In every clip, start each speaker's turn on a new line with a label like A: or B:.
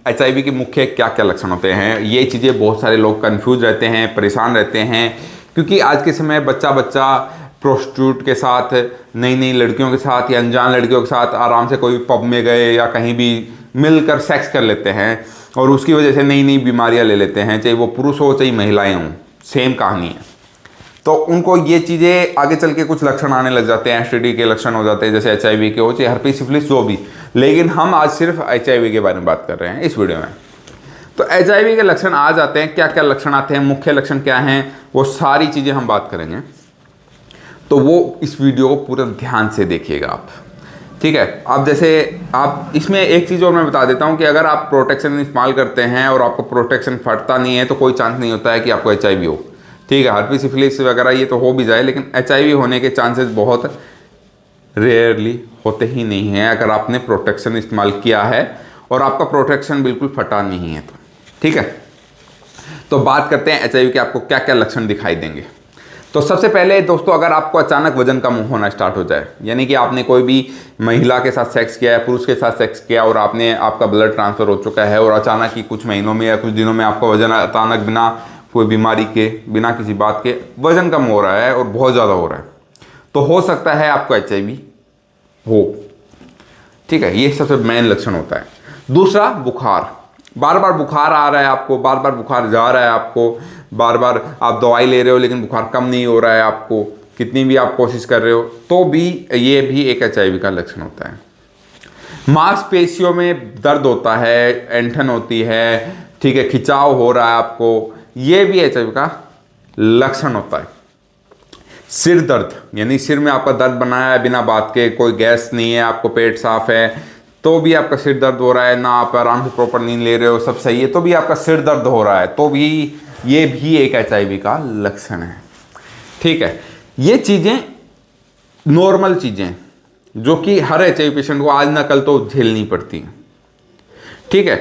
A: HIV के मुख्य क्या क्या लक्षण होते हैं। ये चीज़ें बहुत सारे लोग कंफ्यूज रहते हैं, परेशान रहते हैं, क्योंकि आज के समय बच्चा प्रोस्टिट्यूट के साथ, नई नई लड़कियों के साथ या अनजान लड़कियों के साथ आराम से कोई पब में गए या कहीं भी मिलकर सेक्स कर लेते हैं और उसकी वजह से नई नई बीमारियां ले लेते हैं, चाहे वो पुरुष हो चाहे महिलाएं हों, सेम कहानी है। तो उनको ये चीज़ें आगे चल के कुछ लक्षण आने लग जाते हैं, STD के लक्षण हो जाते हैं, जैसे HIV के हो चाहे हर्पीस सिफिलिस जो भी। लेकिन हम आज सिर्फ HIV के बारे में बात कर रहे हैं इस वीडियो में। तो HIV के लक्षण आ जाते हैं, क्या क्या लक्षण आते हैं, मुख्य लक्षण क्या हैं, वो सारी चीज़ें हम बात करेंगे। तो वो इस वीडियो को पूरा ध्यान से देखिएगा आप, ठीक है। अब जैसे आप इसमें एक चीज़ और मैं बता देता हूँ कि अगर आप प्रोटेक्शन इस्तेमाल करते हैं और आपको प्रोटेक्शन फटता नहीं है तो कोई चांस नहीं होता है कि आपको HIV हो, ठीक है। हर्पीस सिफिलिस वगैरह ये तो हो भी जाए, लेकिन HIV होने के चांसेस बहुत रेयरली होते ही नहीं हैं अगर आपने प्रोटेक्शन इस्तेमाल किया है और आपका प्रोटेक्शन बिल्कुल फटा नहीं है तो, ठीक है। तो बात करते हैं HIV के आपको क्या क्या लक्षण दिखाई देंगे। तो सबसे पहले दोस्तों, अगर आपको अचानक वजन कम होना स्टार्ट हो जाए, यानी कि आपने कोई भी महिला के साथ सेक्स किया है, पुरुष के साथ सेक्स किया और आपका ब्लड ट्रांसफर हो चुका है और अचानक ही कुछ महीनों में या कुछ दिनों में आपका वजन अचानक बिना कोई बीमारी के, बिना किसी बात के वजन कम हो रहा है और बहुत ज़्यादा हो रहा है, तो हो सकता है आपको HIV हो, ठीक है। ये सबसे मेन लक्षण होता है। दूसरा, बुखार, बार बार बुखार आ रहा है आपको, बार बार बुखार जा रहा है आपको, बार बार आप दवाई ले रहे हो लेकिन बुखार कम नहीं हो रहा है आपको, कितनी भी आप कोशिश कर रहे हो, तो भी ये भी एक HIV का लक्षण होता है। मांसपेशियों में दर्द होता है, ऐंठन होती है, ठीक है, खिंचाव हो रहा है आपको, ये भी HIV का लक्षण होता है। सिर दर्द, यानी सिर में आपका दर्द बनाया है बिना बात के, कोई गैस नहीं है, आपको पेट साफ है, तो भी आपका सिर दर्द हो रहा है, ना आप आराम से प्रॉपर नींद ले रहे हो, सब सही है, तो भी आपका सिर दर्द हो रहा है, तो भी ये भी एक HIV का लक्षण है, ठीक है। ये चीज़ें नॉर्मल चीज़ें जो कि हर HIV पेशेंट को आज ना कल तो झेलनी पड़ती हैं, ठीक है।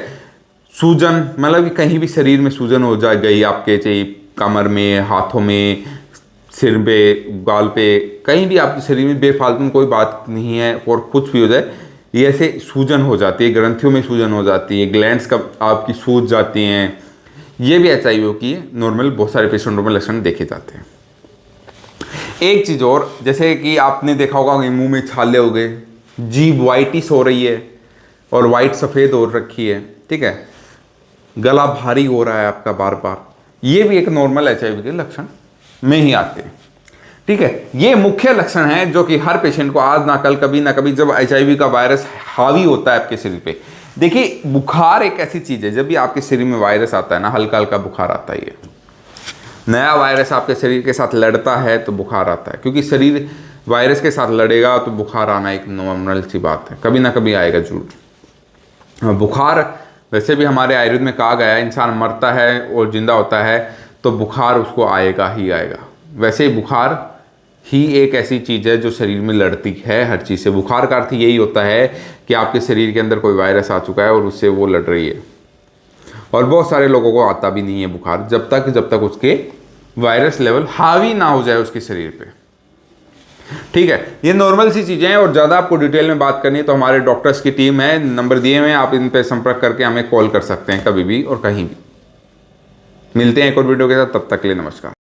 A: सूजन, मतलब कि कहीं भी शरीर में सूजन हो जाए गई आपके, चाहे कमर में, हाथों में, सिर पे, गाल पे, कहीं भी आपके शरीर में बेफालतू कोई बात नहीं है और कुछ भी हो जाए, ये ऐसे सूजन हो जाती है, ग्रंथियों में सूजन हो जाती है, ग्लैंड्स का आपकी सूज जाती हैं, ये भी HIV की नॉर्मल बहुत सारे पेशेंटों में लक्षण देखे जाते हैं। एक चीज़ और, जैसे कि आपने देखा होगा कि मुंह में छाले हो गए, जीभ वाइटिश हो रही है और वाइट सफ़ेद हो रखी है, ठीक है, गला भारी हो रहा है आपका बार बार, ये भी एक नॉर्मल HIV के लक्षण में ही आते हैं, ठीक है। ये मुख्य लक्षण हैं जो कि हर पेशेंट को आज ना कल, कभी ना कभी, जब HIV का वायरस हावी होता है आपके शरीर पे। देखिए, बुखार एक ऐसी चीज़ है, जब भी आपके शरीर में वायरस आता है ना, हल्का हल्का बुखार आता है, नया वायरस आपके शरीर के साथ लड़ता है तो बुखार आता है, क्योंकि शरीर वायरस के साथ लड़ेगा तो बुखार आना एक नॉर्मल सी बात है, कभी ना कभी आएगा जरूर। बुखार वैसे भी हमारे आयुर्वेद में कहा गया है, इंसान मरता है और जिंदा होता है तो बुखार उसको आएगा ही आएगा। वैसे बुखार ही एक ऐसी चीज़ है जो शरीर में लड़ती है हर चीज़ से। बुखार का अर्थ यही होता है कि आपके शरीर के अंदर कोई वायरस आ चुका है और उससे वो लड़ रही है। और बहुत सारे लोगों को आता भी नहीं है बुखार, जब तक उसके वायरस लेवल हावी ना हो जाए उसके शरीर पे, ठीक है। ये नॉर्मल सी चीज़ें हैं और ज़्यादा आपको डिटेल में बात करनी है तो हमारे डॉक्टर्स की टीम है, नंबर दिए हुए हैं, आप इन पे संपर्क करके हमें कॉल कर सकते हैं कभी भी और कहीं भी। मिलते हैं एक और वीडियो के साथ, तब तक के लिए नमस्कार।